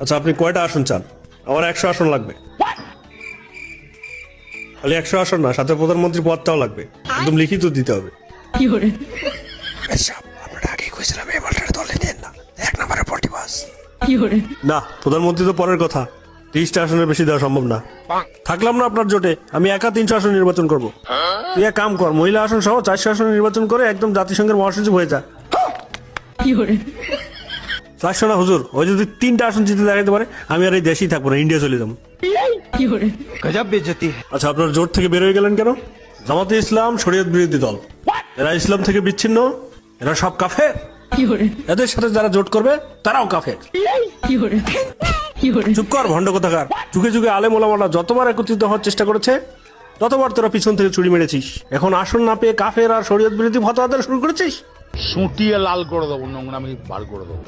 আচ্ছা, আপনি কয়টা আসন চান? আমার 100 আসন লাগবে। খালি 100 আসন না, সাথে প্রধানমন্ত্রী পদটাও লাগবে, একদম লিখিত দিতে হবে। আপনারা আগেই কইছিলাম এই মালটারে দলে নেন না, 1 নম্বরে পটিবাস। না, প্রধানমন্ত্রী তো পরের কথা, 30টা আসনের বেশি দেওয়া সম্ভব না। থাকলাম না আপনার জোটে, আমি একা 300 আসন নির্বাচন করবো। তুই এক কাম কর, মহিলা আসন সহ 400 আসন নির্বাচন করে একদম জাতিসংঘের মহাসচিব হয়ে যা। 400 না হুজুর, ওই যদি 3টা আসন জিতে দেখাতে পারে, আমি আর এই দেশেই থাকবো না, ইন্ডিয়া চলে যাবো। गजब बेइज्जती है। আচ্ছা, আপনার জোট থেকে বের হয়ে গেলেন কেন? জামাতে ইসলাম শরীয়ত বিরোধী দল, এরা ইসলাম থেকে বিচ্ছিন্ন, এরা সব কাফের। এদের সাথে যারা জোট করবে তারাও কাফের। চুপ কর ভণ্ড কোথাকার। যুগে যুগে আলেম ওলামারা যতবার একত্রিত হওয়ার চেষ্টা করেছে, ততবার তোরা পিছন থেকে ছুরি মেরেছিস। এখন আসন না পেয়ে কাফের আর শরীয়ত বিরোধী ফতোয়া দেওয়া শুরু করেছিস। সুটিয়ে লাল করে দেবো, নোংরামি বার করে দেবো।